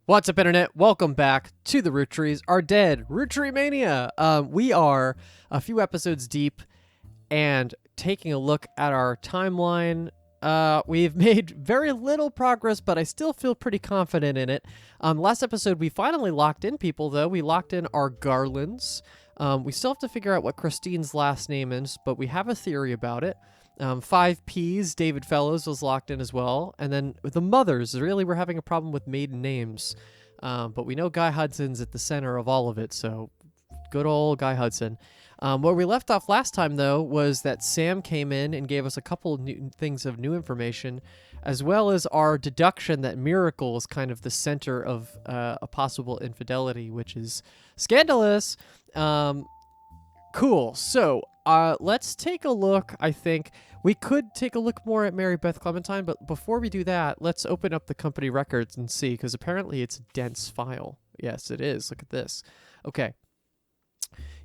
What's up, Internet? Welcome back to the Roottrees Are Dead, Roottree Mania. We are a few episodes deep and taking a look at our timeline. We've made very little progress, but I still feel pretty confident in it. Last episode, we finally locked in people, though. We locked in our Garlands. We still have to figure out what Christine's last name is, but we have a theory about it. 5Ps, David Fellows was locked in as well. And then the mothers, really we're having a problem with maiden names. But we know Guy Hudson's at the center of all of it, so good old Guy Hudson. Where we left off last time, though, was that Sam came in and gave us a couple new things of new information, as well as our deduction that Miracle is kind of the center of a possible infidelity, which is scandalous. Cool. So let's take a look. I think we could take a look more at Mary Beth Clementine, but before we do that, let's open up the company records and see, because apparently it's a dense file. Yes, it is. Look at this. Okay.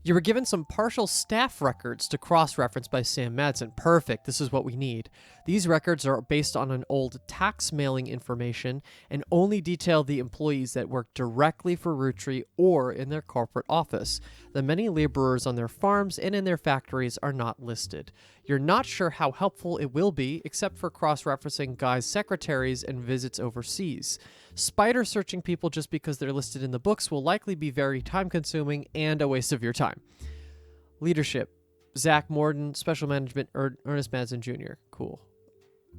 You were given some partial staff records to cross-reference by Sam Madsen. Perfect. This is what we need. These records are based on an old tax mailing information and only detail the employees that work directly for Roottree or in their corporate office. The many laborers on their farms and in their factories are not listed. You're not sure how helpful it will be, except for cross-referencing Guy's secretaries and visits overseas. Spider searching people just because they're listed in the books will likely be very time-consuming and a waste of your time. Leadership: Zach Morden, Special Management, Ernest Madsen Jr. Cool.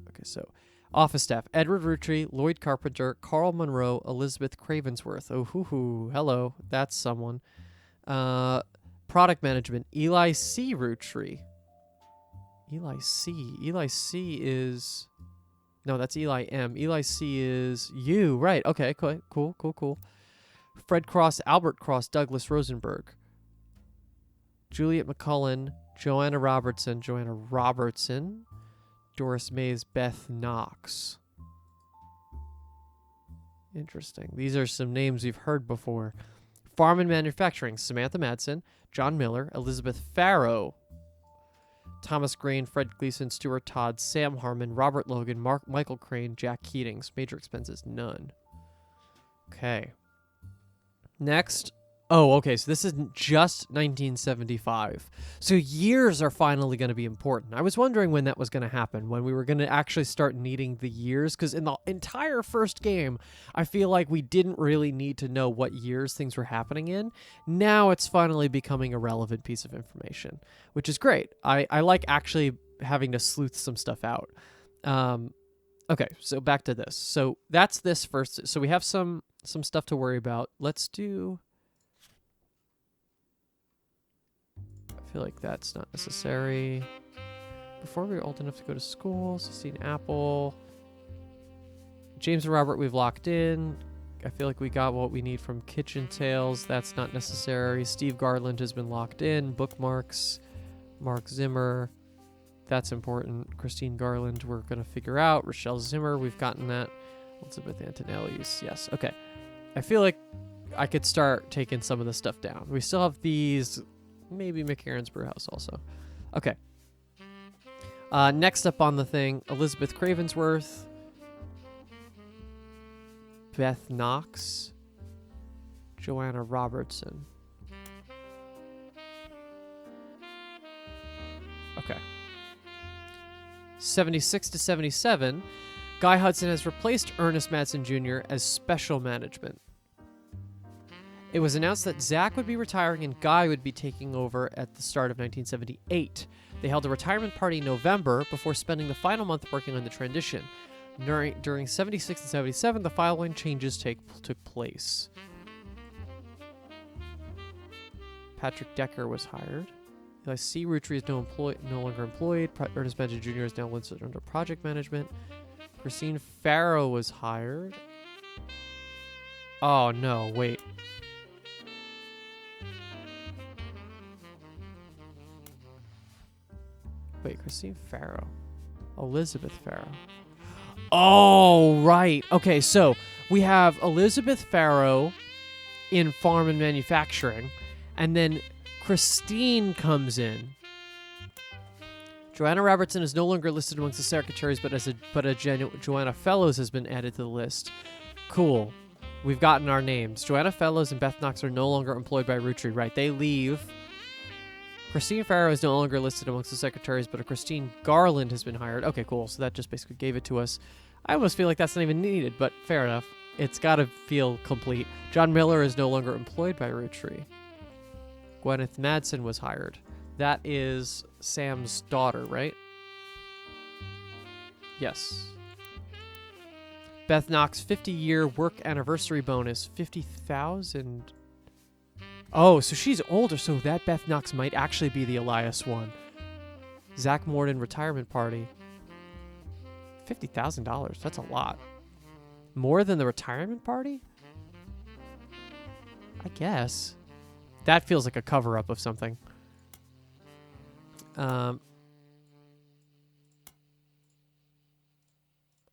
Okay, so office staff: Edward Roottree, Lloyd Carpenter, Carl Monroe, Elizabeth Cravensworth. Oh, hoo-hoo. Hello, that's someone. Product management: Eli C. Roottree. Eli C is... No, that's Eli M. Eli C is you. Right. Okay, cool. Fred Cross, Albert Cross, Douglas Rosenberg. Juliet McCullen, Joanna Robertson, Doris Mays, Beth Knox. Interesting. These are some names we've heard before. Farm and Manufacturing: Samantha Madsen, John Miller, Elizabeth Farrow, Thomas Grain, Fred Gleason, Stuart Todd, Sam Harmon, Robert Logan, Michael Crane, Jack Keatings. Major expenses: none. Okay. Next. Oh, okay, so this isn't just 1975. So years are finally going to be important. I was wondering when that was going to happen, when we were going to actually start needing the years, because in the entire first game, I feel like we didn't really need to know what years things were happening in. Now it's finally becoming a relevant piece of information, which is great. I like actually having to sleuth some stuff out. Okay, so back to this. So that's this first. So we have some stuff to worry about. Let's do... I feel like that's not necessary. Before we were old enough to go to school, Sistine Apple. James and Robert, we've locked in. I feel like we got what we need from Kitchen Tales. That's not necessary. Steve Garland has been locked in. Bookmarks. Mark Zimmer. That's important. Christine Garland, we're going to figure out. Rochelle Zimmer, we've gotten that. Elizabeth Antonelli's, yes. Okay. I feel like I could start taking some of the stuff down. We still have these... Maybe McCarran's Brewhouse also. Okay. Next up on the thing, Elizabeth Cravensworth, Beth Knox, Joanna Robertson. Okay. 76 to 77, Guy Hudson has replaced Ernest Madsen Jr. as Special Management. It was announced that Zach would be retiring and Guy would be taking over at the start of 1978. They held a retirement party in November before spending the final month working on the transition. During 76 and 77, the following changes took place. Patrick Decker was hired. Eli C. Roottree is no longer employed. Ernest Madsen Jr. is now listed under project management. Christine Farrow was hired. Oh, no, wait. Wait, Christine Farrow. Elizabeth Farrow. Oh, right. Okay, so we have Elizabeth Farrow in Farm and Manufacturing, and then Christine comes in. Joanna Robertson is no longer listed amongst the secretaries, but Joanna Fellows has been added to the list. Cool. we've gotten our names. Joanna Fellows and Beth Knox are no longer employed by Roottree. Right, they leave. Christine Farrow is no longer listed amongst the secretaries, but a Christine Garland has been hired. Okay, cool. So that just basically gave it to us. I almost feel like that's not even needed, but fair enough. It's got to feel complete. John Miller is no longer employed by Roottree. Gwyneth Madsen was hired. That is Sam's daughter, right? Yes. Beth Knox 50-year work anniversary bonus, 50,000. Oh, so she's older, so that Beth Knox might actually be the Elias one. Zach Morden retirement party. $50,000. That's a lot. More than the retirement party? I guess. That feels like a cover-up of something. I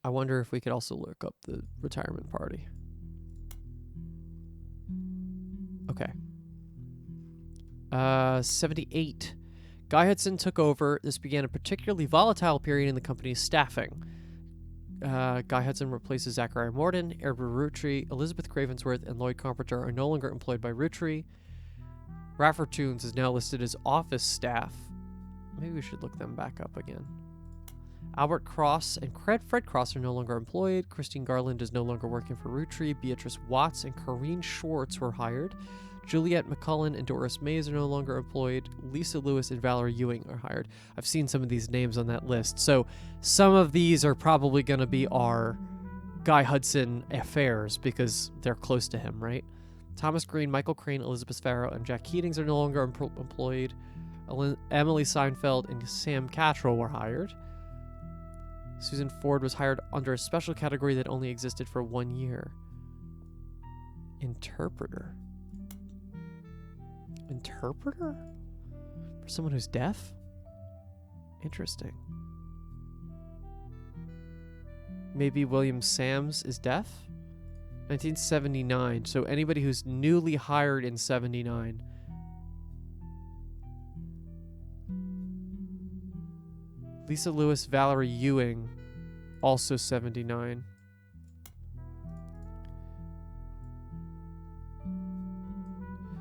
wonder if we could also look up the retirement party. Okay. 78. Guy Hudson took over. This began a particularly volatile period in the company's staffing. Guy Hudson replaces Zachariah Morden, Erbert Roottree, Elizabeth Cravensworth, and Lloyd Carpenter are no longer employed by Roottree. Raffer Tunes is now listed as office staff. Maybe we should look them back up again. Albert Cross and Fred Cross are no longer employed. Christine Garland is no longer working for Roottree. Beatrice Watts and Corrine Schwartz were hired. Juliette McCullen and Doris Mays are no longer employed. Lisa Lewis and Valerie Ewing are hired. I've seen some of these names on that list. So some of these are probably going to be our Guy Hudson affairs because they're close to him, right? Thomas Green, Michael Crane, Elizabeth Farrow, and Jack Keatings are no longer employed. Emily Seinfeld and Sam Cattrall were hired. Susan Ford was hired under a special category that only existed for 1 year. Interpreter? Interpreter? For someone who's deaf? Interesting. Maybe William Sams is deaf? 1979. So anybody who's newly hired in 79. Lisa Lewis, Valerie Ewing, also 79.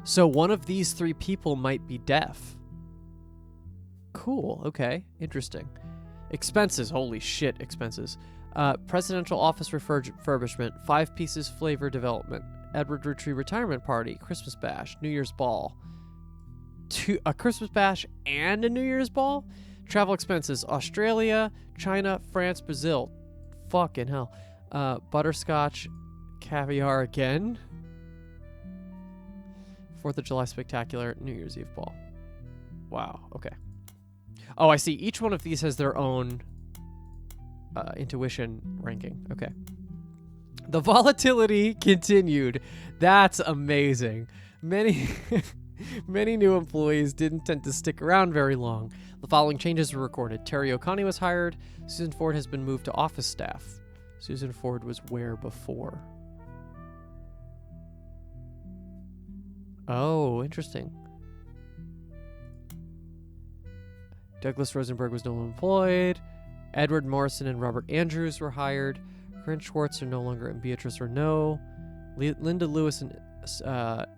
So one of these three people might be deaf. Cool. Okay. Interesting. Expenses. Holy shit, expenses. Presidential office refurbishment, 5 pieces flavor development, Edward Roottree retirement party, Christmas bash, New Year's ball. A Christmas bash and a New Year's ball? Travel expenses, Australia, China, France, Brazil. Fucking hell. Butterscotch, caviar again. 4th of July spectacular, New Year's Eve ball. Wow, okay. Oh, I see. Each one of these has their own intuition ranking. Okay. The volatility continued. That's amazing. Many new employees didn't tend to stick around very long. The following changes were recorded. Terry O'Connor was hired. Susan Ford has been moved to office staff. Susan Ford was where before? Oh, interesting. Douglas Rosenberg was no longer employed. Edward Morrison and Robert Andrews were hired. Corinne Schwartz are no longer, and Beatrice Renault. Linda Lewis and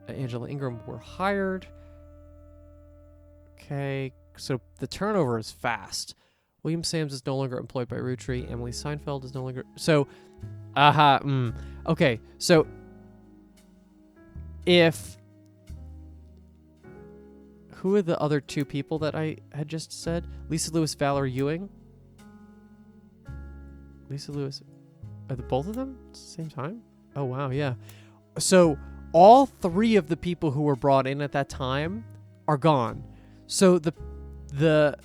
Angela Ingram were hired. Okay, so the turnover is fast. William Sams is no longer employed by Roottree. Emily Seinfeld is no longer... So, okay, so if... Who are the other two people that I had just said? Lisa Lewis, Valerie Ewing. Lisa Lewis. Are the both of them at the same time? Oh, wow, yeah. So all 3 of the people who were brought in at that time are gone. So the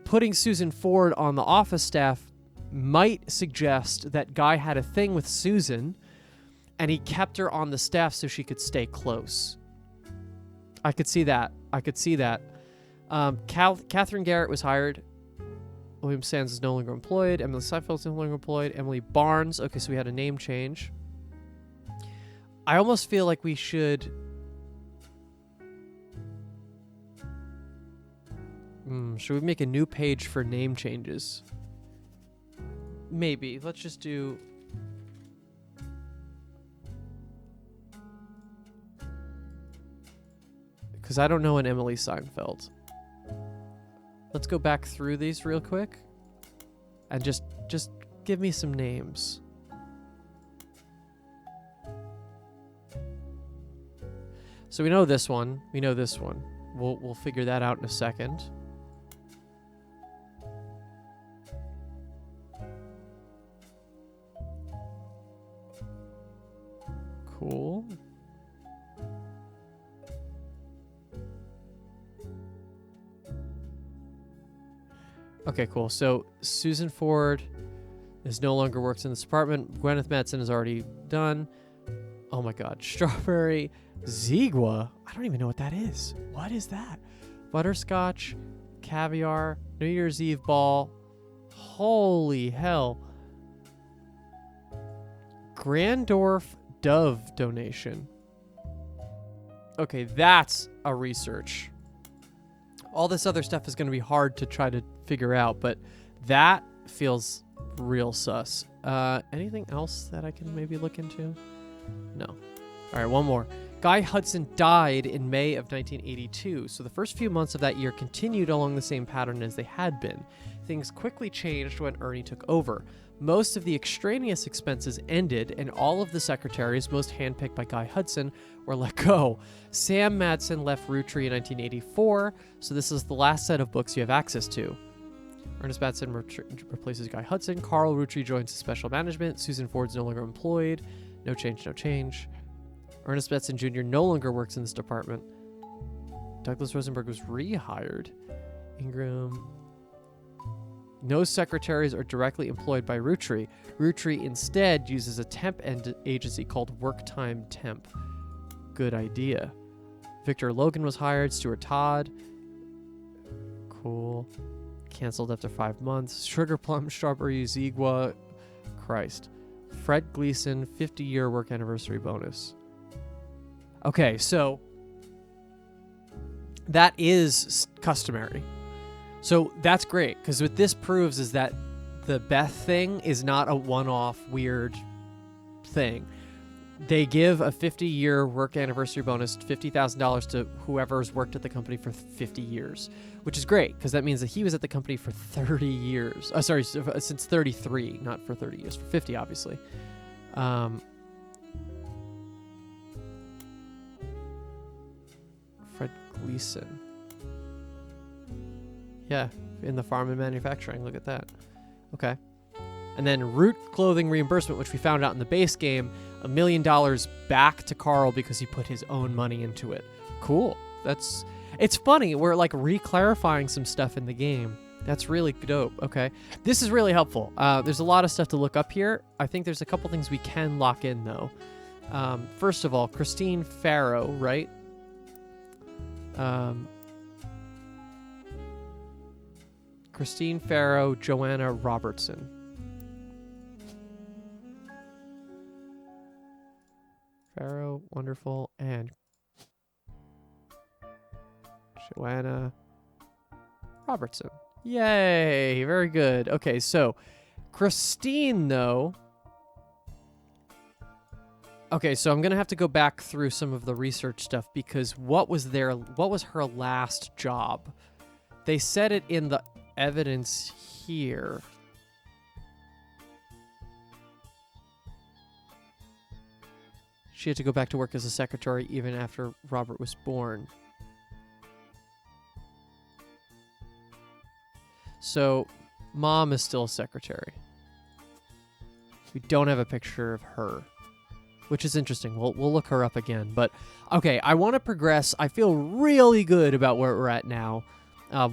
putting Susan Ford on the office staff might suggest that Guy had a thing with Susan and he kept her on the staff so she could stay close. I could see that. Catherine Garrett was hired. William Sands is no longer employed. Emily Seinfeld is no longer employed. Emily Barnes. Okay, so we had a name change. I almost feel like we should... should we make a new page for name changes? Maybe. Let's just do... because I don't know an Emily Seinfeld. Let's go back through these real quick and just give me some names. So we know this one. We know this one. We'll figure that out in a second. Cool. Okay, cool. So Susan Ford is no longer works in this department. Gwyneth Madsen is already done. Oh my God. Strawberry Ziegua. I don't even know what that is. What is that? Butterscotch, caviar, New Year's Eve ball. Holy hell. Grandorf Dove donation. Okay, that's a research. All this other stuff is going to be hard to try to figure out, but that feels real sus. Anything else that I can maybe look into? No. All right, one more. Guy Hudson died in May of 1982, so the first few months of that year continued along the same pattern as they had been. Things quickly changed when Ernie took over. Most of the extraneous expenses ended, and all of the secretaries, most handpicked by Guy Hudson, were let go. Sam Madsen left Roottree in 1984, so this is the last set of books you have access to. Ernest Madsen replaces Guy Hudson. Carl Roottree joins the special management. Susan Ford's no longer employed. No change, no change. Ernest Madsen Jr. no longer works in this department. Douglas Rosenberg was rehired. Ingram. No secretaries are directly employed by Roottree. Roottree instead uses a temp agency called Work Time Temp. Good idea. Victor Logan was hired. Stuart Todd. Cool. Canceled after 5 months. Sugar Plum Strawberry Ziegua. Christ. Fred Gleason, 50-year work anniversary bonus. Okay, so that is customary. So that's great, because what this proves is that the Beth thing is not a one-off weird thing. They give a 50-year work anniversary bonus, $50,000 to whoever's worked at the company for 50 years, which is great, because that means that he was at the company for 30 years. Since 33, not for 30 years, for 50, obviously. Fred Gleason. Yeah, in the farm and manufacturing. Look at that. Okay. And then Root Clothing Reimbursement, which we found out in the base game, $1 million back to Carl because he put his own money into it. Cool. It's funny. We're like re-clarifying some stuff in the game. That's really dope. Okay. This is really helpful. There's a lot of stuff to look up here. I think there's a couple things we can lock in, though. First of all, Christine Farrow, right? Christine Farrow, Joanna Robertson. Farrow, wonderful, and Joanna Robertson. Yay, very good. Okay, so Christine, though. Okay, so I'm going to have to go back through some of the research stuff because what was her last job? They said it in the evidence here. She had to go back to work as a secretary even after Robert was born. So, Mom is still a secretary. We don't have a picture of her, which is interesting. We'll look her up again. But, okay, I want to progress. I feel really good about where we're at now.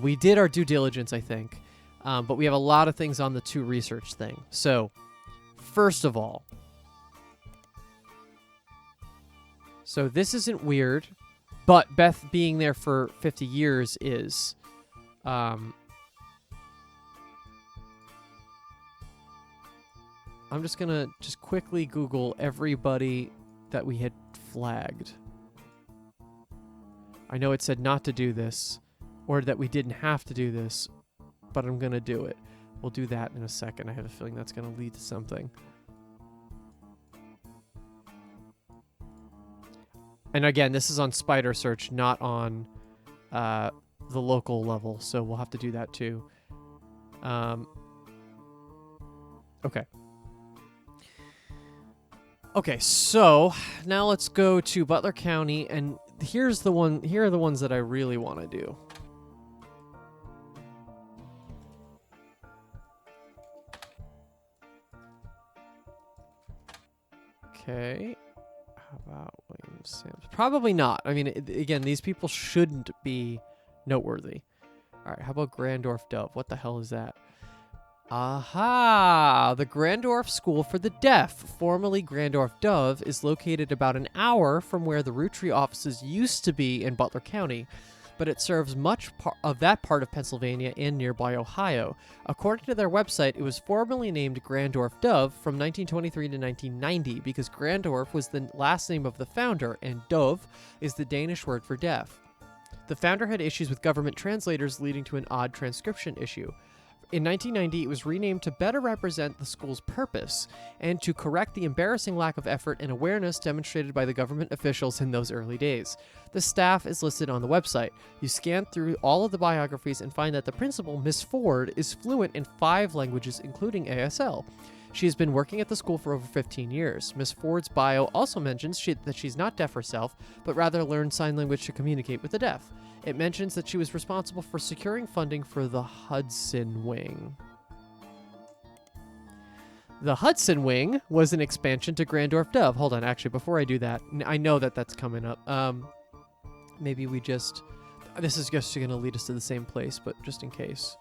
We did our due diligence, I think. But we have a lot of things on the 2 research thing. So, first of all, so this isn't weird, but Beth being there for 50 years is. I'm just going to quickly Google everybody that we had flagged. I know it said not to do this, or that we didn't have to do this, but I'm going to do it. We'll do that in a second. I have a feeling that's going to lead to something. And again, this is on Spider Search, not on the local level, so we'll have to do that too. Okay. Okay, so now let's go to Butler County, and here are the ones that I really want to do. Okay. How about William Sam's? Probably not. I mean, again, these people shouldn't be noteworthy. All right, how about Grandorf Dove? What the hell is that? Aha! The Grandorf School for the Deaf, formerly Grandorf Dove, is located about an hour from where the Roottree offices used to be in Butler County, but it serves much of that part of Pennsylvania and nearby Ohio. According to their website, it was formerly named Grandorf Dove from 1923 to 1990 because Grandorf was the last name of the founder, and Dove is the Danish word for deaf. The founder had issues with government translators, leading to an odd transcription issue. In 1990, it was renamed to better represent the school's purpose and to correct the embarrassing lack of effort and awareness demonstrated by the government officials in those early days. The staff is listed on the website. You scan through all of the biographies and find that the principal, Miss Ford, is fluent in 5 languages, including ASL. She has been working at the school for over 15 years. Miss Ford's bio also mentions that she's not deaf herself, but rather learned sign language to communicate with the deaf. It mentions that she was responsible for securing funding for the Hudson Wing. The Hudson Wing was an expansion to Grandorf Dove. Hold on, actually, before I do that, I know that that's coming up. Maybe we just... This is just going to lead us to the same place, but just in case.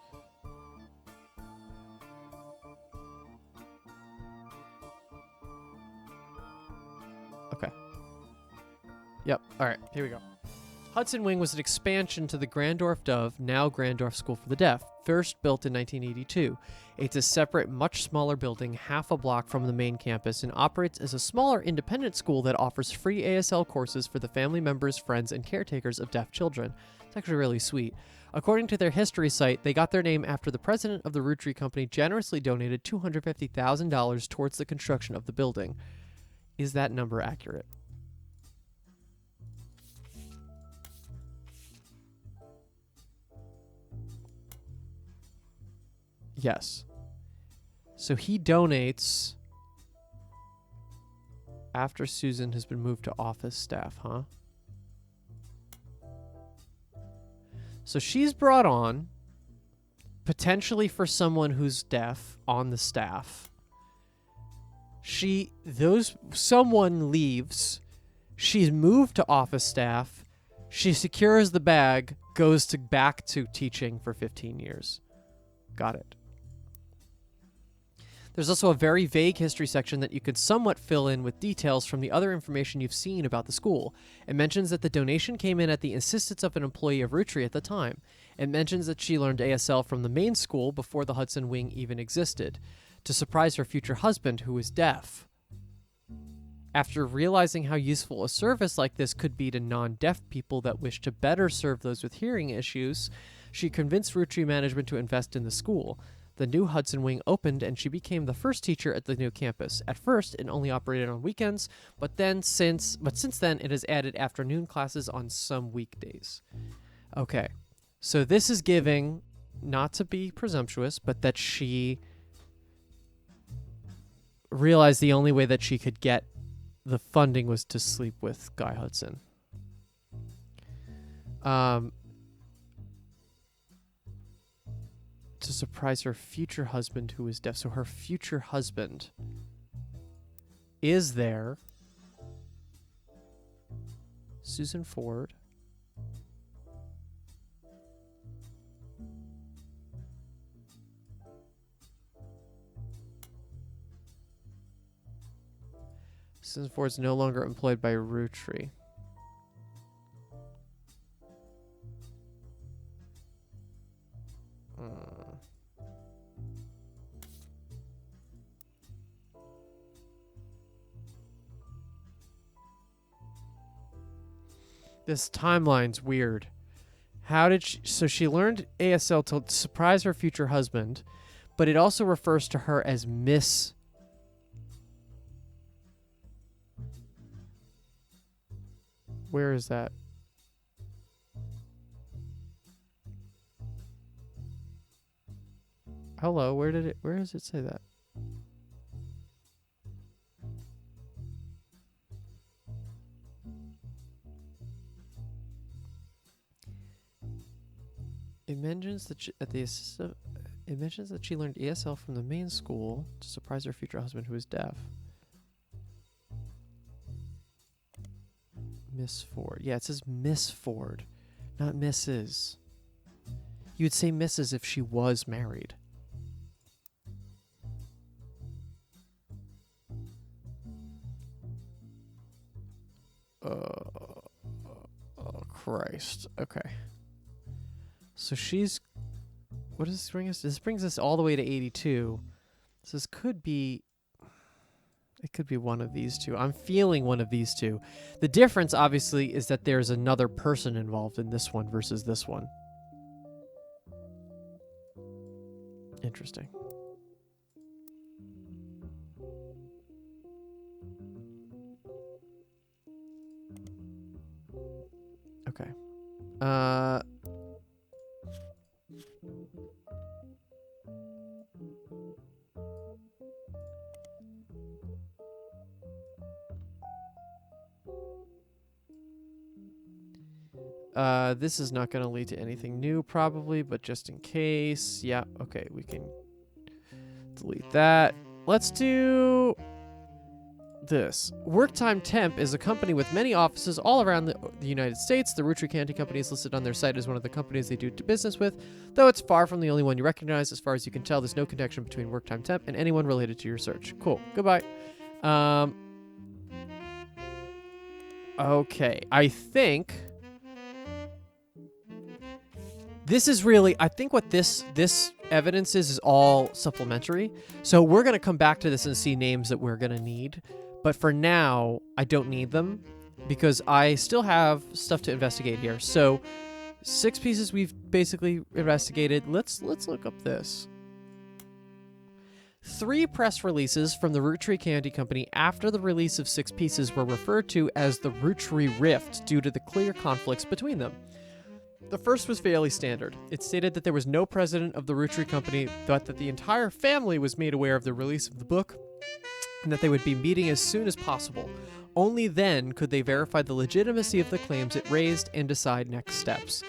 Okay. Yep, all right, here we go. Hudson Wing was an expansion to the Grandorf Dove, now Grandorf School for the Deaf, first built in 1982. It's a separate, much smaller building, half a block from the main campus, and operates as a smaller independent school that offers free ASL courses for the family members, friends, and caretakers of deaf children. It's actually really sweet. According to their history site, they got their name after the president of the Roottree Company generously donated $250,000 towards the construction of the building. Is that number accurate? Yes. So he donates after Susan has been moved to office staff, huh? So she's brought on potentially for someone who's deaf on the staff. Someone leaves. She's moved to office staff. She secures the bag, goes back to teaching for 15 years. Got it. There's also a very vague history section that you could somewhat fill in with details from the other information you've seen about the school. It mentions that the donation came in at the insistence of an employee of Roottree at the time. It mentions that she learned ASL from the main school before the Hudson Wing even existed, to surprise her future husband, who was deaf. After realizing how useful a service like this could be to non-deaf people that wish to better serve those with hearing issues, she convinced Roottree management to invest in the school. The new Hudson Wing opened, and she became the first teacher at the new campus. At first, it only operated on weekends, but since then, it has added afternoon classes on some weekdays. Okay, so this is giving, not to be presumptuous, but that she realized the only way that she could get the funding was to sleep with Guy Hudson. To surprise her future husband who is deaf. So her future husband is there. Susan Ford. Susan Ford's no longer employed by Roottree. This timeline's weird. How did she... So she learned ASL to surprise her future husband, but it also refers to her as Miss... Where is that? Hello, where does it say that? It mentions that she learned ESL from the main school to surprise her future husband who is deaf. Miss Ford. Yeah, it says Miss Ford, not Mrs. You would say Mrs. if she was married. Oh, Christ. Okay. So she's... What does this bring us? This brings us all the way to 82. So this could be... It could be one of these two. I'm feeling one of these two. The difference, obviously, is that there's another person involved in this one versus this one. Interesting. Okay. This is not going to lead to anything new, probably, but just in case. Yeah, okay, we can delete that. Let's do this. Worktime Temp is a company with many offices all around the United States. The Roottree Candy Company is listed on their site as one of the companies they do business with, though it's far from the only one you recognize. As far as you can tell, there's no connection between Worktime Temp and anyone related to your search. Cool. Goodbye. Okay, I think... This is really, I think what this evidence is all supplementary. So we're going to come back to this and see names that we're going to need. But for now, I don't need them because I still have stuff to investigate here. So 6 pieces we've basically investigated. Let's look up this. 3 press releases from the Roottree Candy Company after the release of 6 pieces were referred to as the Roottree Rift due to the clear conflicts between them. The first was fairly standard. It stated that there was no president of the Roottree Company, but that the entire family was made aware of the release of the book, and that they would be meeting as soon as possible. Only then could they verify the legitimacy of the claims it raised and decide next steps.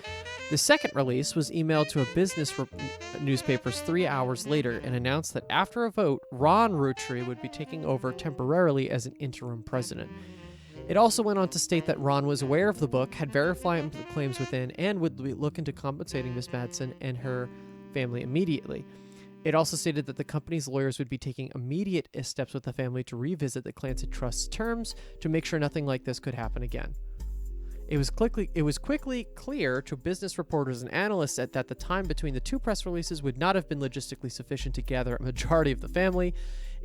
The second release was emailed to a business newspapers 3 hours later and announced that after a vote, Ron Roottree would be taking over temporarily as an interim president. It also went on to state that Ron was aware of the book, had verified the claims within, and would look into compensating Miss Madsen and her family immediately. It also stated that the company's lawyers would be taking immediate steps with the family to revisit the Clancy Trust's terms to make sure nothing like this could happen again. It was quickly clear to business reporters and analysts that the time between the 2 press releases would not have been logistically sufficient to gather a majority of the family,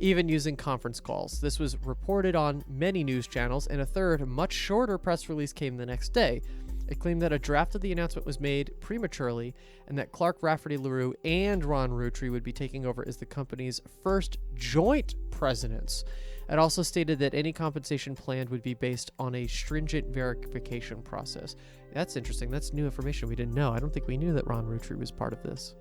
even using conference calls. This was reported on many news channels, and a third, much shorter press release came the next day. It claimed that a draft of the announcement was made prematurely, and that Clark Rafferty LaRue and Ron Roottree would be taking over as the company's first joint presidents. It also stated that any compensation planned would be based on a stringent verification process. That's interesting. That's new information we didn't know. I don't think we knew that Ron Roottree was part of this.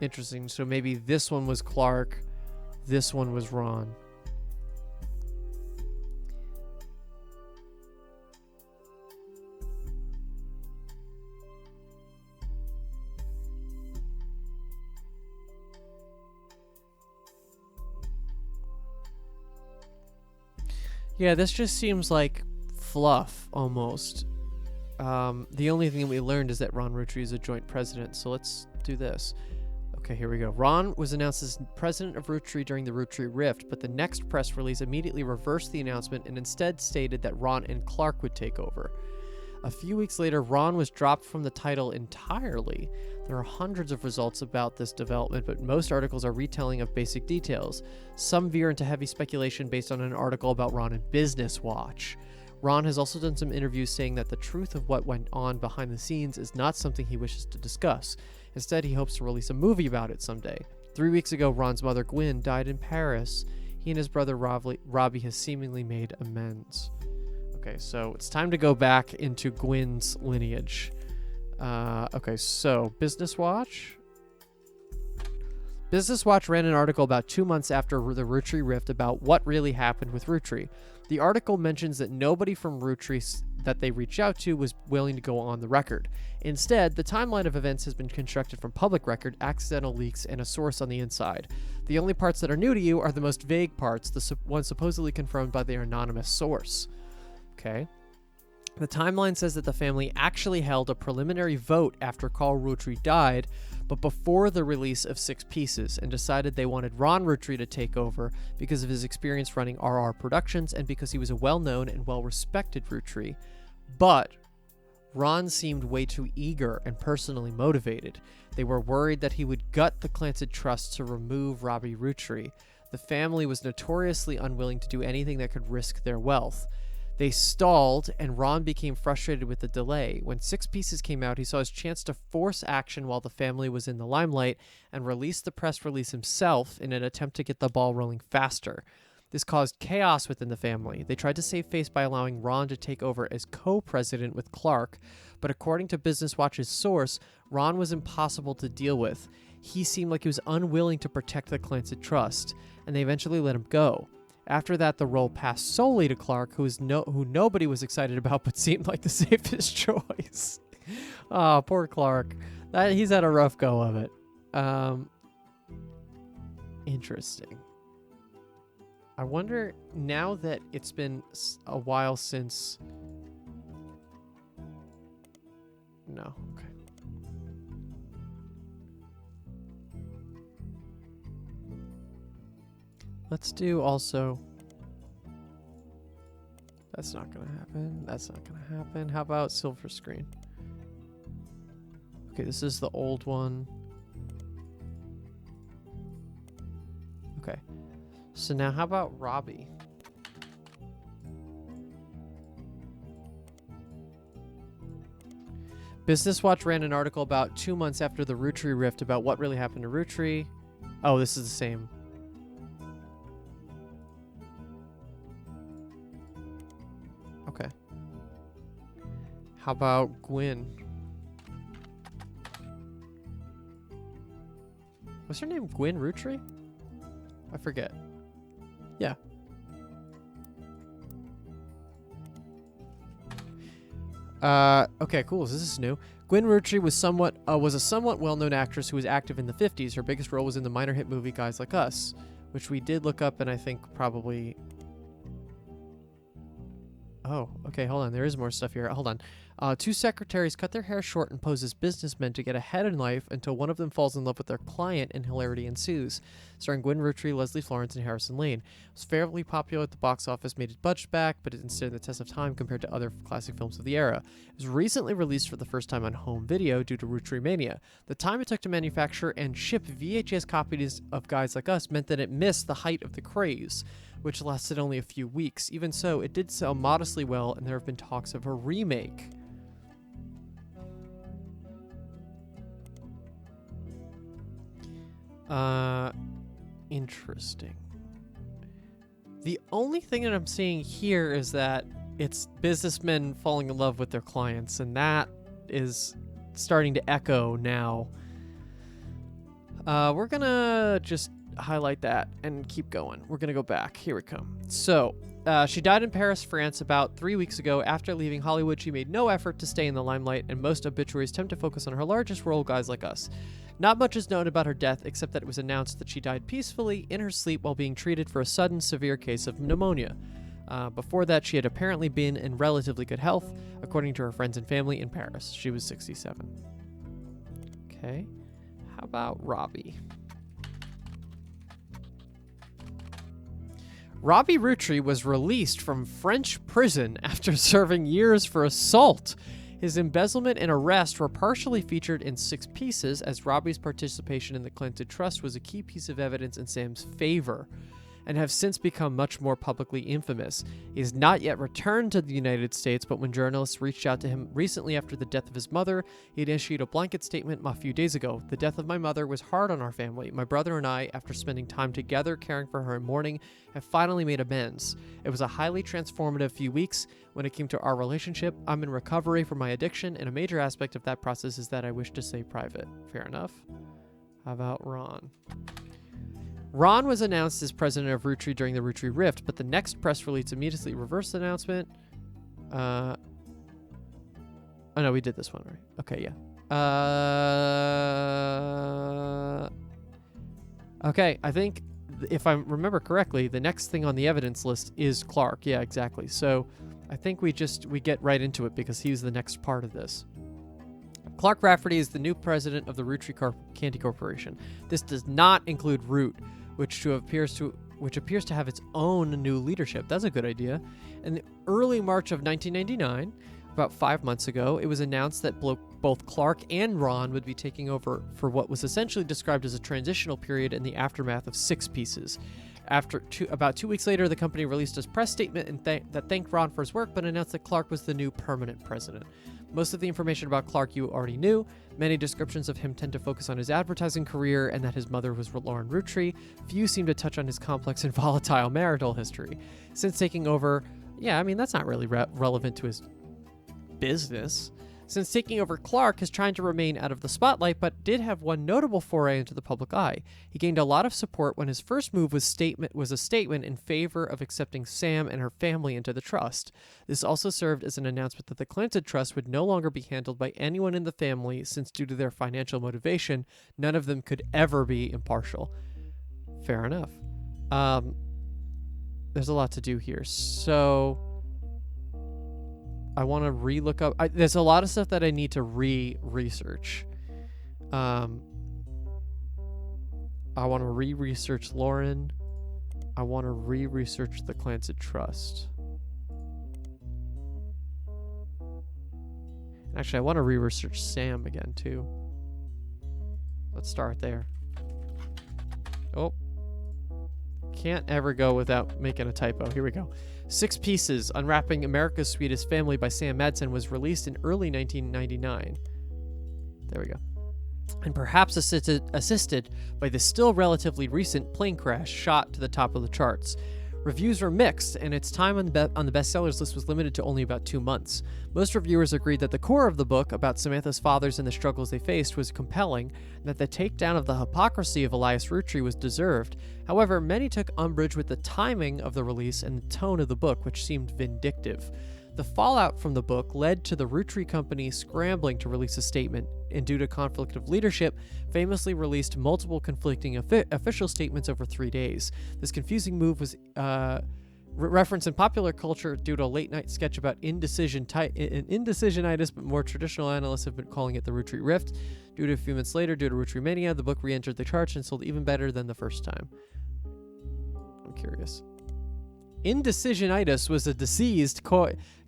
Interesting. So maybe this one was Clark, this one was Ron. Yeah, this just seems like fluff almost. The only thing we learned is that Ron Roottree is a joint president, so let's do this. Okay, here we go. Ron was announced as president of Roottree during the Roottree Rift, but the next press release immediately reversed the announcement and instead stated that Ron and Clark would take over. A few weeks later, Ron was dropped from the title entirely. There are hundreds of results about this development, but most articles are retelling of basic details. Some veer into heavy speculation based on an article about Ron in Business Watch. Ron has also done some interviews saying that the truth of what went on behind the scenes is not something he wishes to discuss. Instead, he hopes to release a movie about it someday. 3 weeks ago, Ron's mother, Gwyn, died in Paris. He and his brother, Robbie, has seemingly made amends. Okay, so it's time to go back into Gwyn's lineage. Okay, so Business Watch. Business Watch ran an article about 2 months after the Roottree Rift about what really happened with Roottree. The article mentions that nobody from Roottree that they reached out to was willing to go on the record. Instead, the timeline of events has been constructed from public record, accidental leaks, and a source on the inside. The only parts that are new to you are the most vague parts, the ones supposedly confirmed by their anonymous source. Okay. The timeline says that the family actually held a preliminary vote after Carl Roottree died, but before the release of 6 Pieces, and decided they wanted Ron Roottree to take over because of his experience running RR Productions and because he was a well-known and well-respected Roottree. But Ron seemed way too eager and personally motivated. They were worried that he would gut the Clanted Trust to remove Robbie Roottree. The family was notoriously unwilling to do anything that could risk their wealth. They stalled, and Ron became frustrated with the delay. When 6 Pieces came out, he saw his chance to force action while the family was in the limelight and released the press release himself in an attempt to get the ball rolling faster. This caused chaos within the family. They tried to save face by allowing Ron to take over as co-president with Clark, but according to Business Watch's source, Ron was impossible to deal with. He seemed like he was unwilling to protect the Clanted Trust, and they eventually let him go. After that, the role passed solely to Clark, who nobody was excited about, but seemed like the safest choice. Oh, poor Clark. He's had a rough go of it. Interesting. I wonder, now that it's been a while since... No, okay. Let's do also... That's not going to happen. That's not going to happen. How about silver screen? Okay, this is the old one. Okay. So now how about Robbie? Business Watch ran an article about 2 months after the Roottree Rift about what really happened to Roottree. Oh, this is the same. Okay. How about Gwyn? What's her name? Gwyn Roottree? I forget. Yeah. Okay, cool. So this is new. Gwyn Roottree was a somewhat well-known actress who was active in the 50s. Her biggest role was in the minor hit movie Guys Like Us, which we did look up and I think probably... Oh, okay, hold on. There is more stuff here. Hold on. 2 secretaries cut their hair short and pose as businessmen to get ahead in life until one of them falls in love with their client and hilarity ensues. Starring Gwyn Roottree, Leslie Florence, and Harrison Lane. It was fairly popular at the box office, made its budget back, but it didn't stand the test of time compared to other classic films of the era. It was recently released for the first time on home video due to Roottree Mania. The time it took to manufacture and ship VHS copies of Guys Like Us meant that it missed the height of the craze, which lasted only a few weeks. Even so, it did sell modestly well, and there have been talks of a remake. Interesting. The only thing that I'm seeing here is that it's businessmen falling in love with their clients, and that is starting to echo now. We're gonna just highlight that and keep going. We're gonna go back. Here we come. So, she died in Paris, France about 3 weeks ago. After leaving Hollywood, she made no effort to stay in the limelight, and most obituaries tend to focus on her largest role, Guys Like Us. Not much is known about her death, except that it was announced that she died peacefully in her sleep while being treated for a sudden severe case of pneumonia. Before that, she had apparently been in relatively good health, according to her friends and family in Paris. She was 67. Okay. How about Robbie? Robbie Roottree was released from French prison after serving years for assault. His embezzlement and arrest were partially featured in 6 Pieces, as Robbie's participation in the Clanted Trust was a key piece of evidence in Sam's favor. and have since become much more publicly infamous. He has not yet returned to the United States, but when journalists reached out to him recently after the death of his mother, he had issued a blanket statement a few days ago. "The death of my mother was hard on our family. My brother and I, after spending time together caring for her in mourning, have finally made amends. It was a highly transformative few weeks when it came to our relationship. I'm in recovery from my addiction, and a major aspect of that process is that I wish to stay private." Fair enough. How about Ron? Ron was announced as president of Roottree during the Roottree Rift, but the next press release immediately reversed the announcement. Oh no, we did this one, right? Okay, yeah. Okay, I think if I remember correctly, the next thing on the evidence list is Clark. Yeah, exactly. So I think we get right into it because he's the next part of this. Clark Rafferty is the new president of the Roottree Candy Corporation. This does not include Root, which appears to have its own new leadership. That's a good idea. In the early March of 1999, about 5 months ago, it was announced that both Clark and Ron would be taking over for what was essentially described as a transitional period in the aftermath of Six Pieces. About 2 weeks later, the company released a press statement that thanked Ron for his work, but announced that Clark was the new permanent president. Most of the information about Clark you already knew. Many descriptions of him tend to focus on his advertising career and that his mother was Lauren Roottree. Few seem to touch on his complex and volatile marital history. Since taking over, that's not really relevant to his business. Since taking over, Clark is trying to remain out of the spotlight, but did have one notable foray into the public eye. He gained a lot of support when his first move was a statement in favor of accepting Sam and her family into the trust. This also served as an announcement that the Clinton Trust would no longer be handled by anyone in the family, since due to their financial motivation, none of them could ever be impartial. Fair enough. There's a lot to do here. So I want to re-look up. There's a lot of stuff that I need to research. I want to research Lauren. I want to research the Clancy Trust. Actually, I want to research Sam again, too. Let's start there. Oh. Can't ever go without making a typo. Here we go. Six Pieces, Unwrapping America's Sweetest Family by Sam Madsen was released in early 1999. There we go. And perhaps assisted by the still relatively recent plane crash shot to the top of the charts. Reviews were mixed, and its time on the bestsellers list was limited to only about 2 months. Most reviewers agreed that the core of the book, about Samantha's fathers and the struggles they faced, was compelling, and that the takedown of the hypocrisy of Elias Roottree was deserved. However, many took umbrage with the timing of the release and the tone of the book, which seemed vindictive. The fallout from the book led to the Roottree Company scrambling to release a statement, and due to conflict of leadership, famously released multiple conflicting official statements over 3 days. This confusing move was referenced in popular culture due to a late-night sketch about indecisionitis, but more traditional analysts have been calling it the Roottree Rift. Due to a few months later, due to Roottree mania, the book re-entered the charts and sold even better than the first time. I'm curious. Indecisionitis was a disease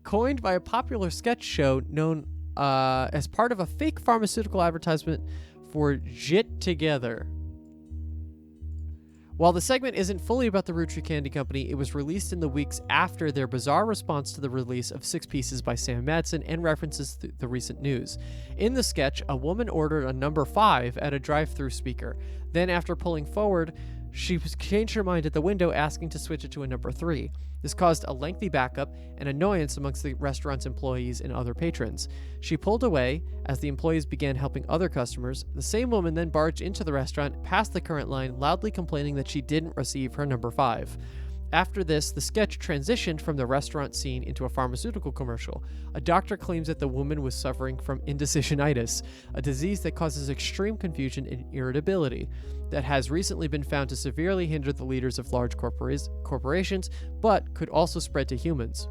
coined by a popular sketch show known as part of a fake pharmaceutical advertisement for Jit Together. While the segment isn't fully about the Roottree Candy Company, it was released in the weeks after their bizarre response to the release of Six Pieces by Sam Madsen and references the recent news. In the sketch, a woman ordered a number 5 at a drive-thru speaker. Then, after pulling forward, she changed her mind at the window, asking to switch it to a number 3. This caused a lengthy backup and annoyance amongst the restaurant's employees and other patrons. She pulled away as the employees began helping other customers. The same woman then barged into the restaurant, past the current line, loudly complaining that she didn't receive her number 5. After this, the sketch transitioned from the restaurant scene into a pharmaceutical commercial. A doctor claims that the woman was suffering from indecisionitis, a disease that causes extreme confusion and irritability that has recently been found to severely hinder the leaders of large corporations, but could also spread to humans.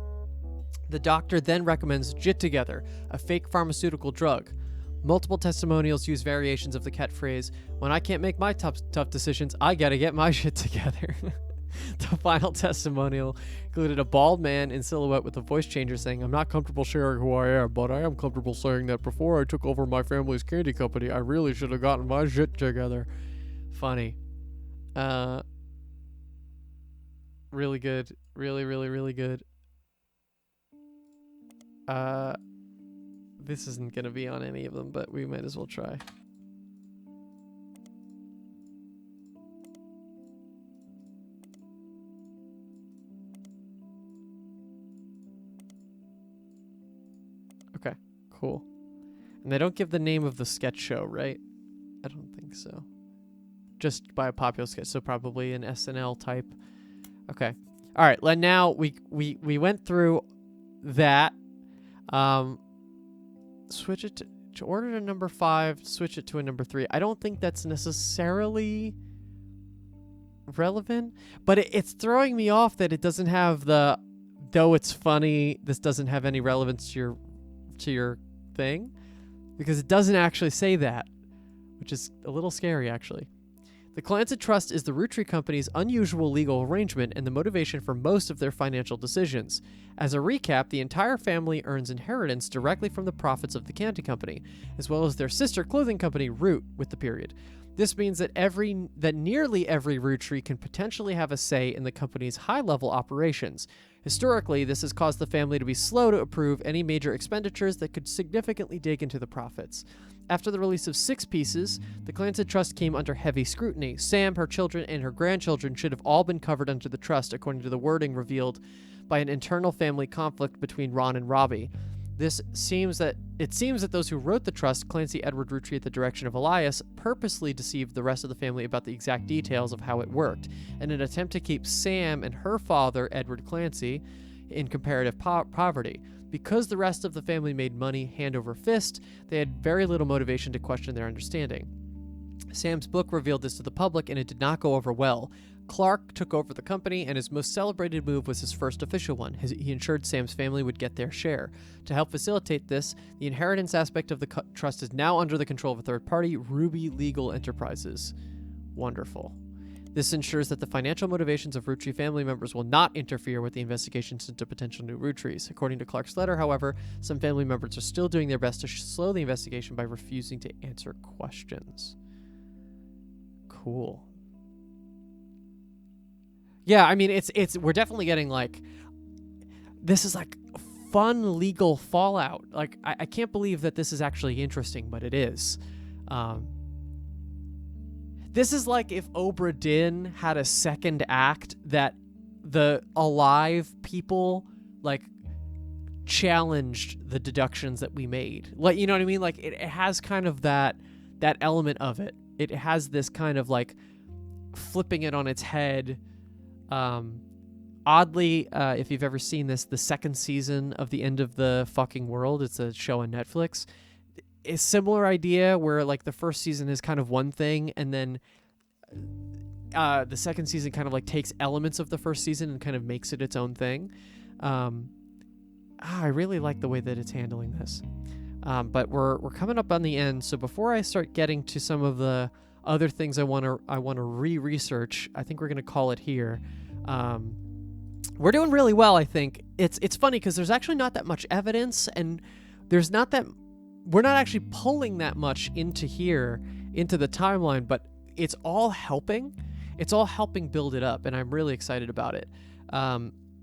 The doctor then recommends Jit Together, a fake pharmaceutical drug. Multiple testimonials use variations of the catchphrase, "When I can't make my tough decisions, I gotta get my shit together." The final testimonial included a bald man in silhouette with a voice changer saying, "I'm not comfortable sharing who I am, but I am comfortable saying that before I took over my family's candy company, I really should have gotten my shit together." Funny. Really good. Really, really, really good. This isn't gonna be on any of them, but we might as well try. Okay, cool. And they don't give the name of the sketch show, right? I don't think so. Just by a popular sketch, so probably an SNL type. Okay. All right. Now we went through that. Switch it to order to number 5. Switch it to a number 3. I don't think that's necessarily relevant, but it's throwing me off that it doesn't have the. Though it's funny, this doesn't have any relevance to your thing, because it doesn't actually say that, which is a little scary actually. The Clancy Trust is the Roottree Company's unusual legal arrangement and the motivation for most of their financial decisions. As a recap, the entire family earns inheritance directly from the profits of the candy company, as well as their sister clothing company, Root, with the period. This means that nearly every Roottree can potentially have a say in the company's high-level operations. Historically, this has caused the family to be slow to approve any major expenditures that could significantly dig into the profits. After the release of 6 pieces, the Clancy Trust came under heavy scrutiny. Sam, her children, and her grandchildren should have all been covered under the trust, according to the wording revealed by an internal family conflict between Ron and Robbie. It seems that those who wrote the trust, Clancy Edward Roottree at the direction of Elias, purposely deceived the rest of the family about the exact details of how it worked, in an attempt to keep Sam and her father, Edward Clancy, in comparative poverty. Because the rest of the family made money hand over fist, they had very little motivation to question their understanding. Sam's book revealed this to the public, and it did not go over well. Clark took over the company, and his most celebrated move was his first official one. He ensured Sam's family would get their share. To help facilitate this, the inheritance aspect of the trust is now under the control of a third party, Ruby Legal Enterprises. Wonderful. This ensures that the financial motivations of Roottree family members will not interfere with the investigations into potential new Roottrees. According to Clark's letter, however, some family members are still doing their best to slow the investigation by refusing to answer questions. Cool. Yeah, I mean, we're definitely getting like, this is like fun legal fallout. Like, I can't believe that this is actually interesting, but it is. This is like if Obra Dinn had a second act that the alive people like challenged the deductions that we made. Like, you know what I mean? Like it has kind of that element of it. It has this kind of like flipping it on its head. Oddly, if you've ever seen this, the second season of The End of the Fucking World, it's a show on Netflix. A similar idea where like the first season is kind of one thing, and then the second season kind of like takes elements of the first season and kind of makes it its own thing. I really like the way that it's handling this. But we're coming up on the end, so before I start getting to some of the other things I want to re-research, I think we're gonna call it here. We're doing really well, I think. It's funny because there's actually not that much evidence, and we're not actually pulling that much into the timeline, but it's all helping. It's all helping build it up, and I'm really excited about it.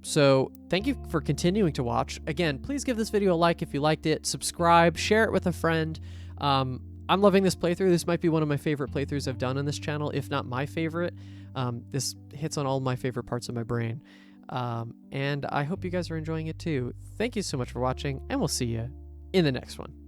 So thank you for continuing to watch. Again, please give this video a like if you liked it, subscribe, share it with a friend. I'm loving this playthrough. This might be one of my favorite playthroughs I've done on this channel, if not my favorite. This hits on all my favorite parts of my brain. And I hope you guys are enjoying it too. Thank you so much for watching, and we'll see you in the next one.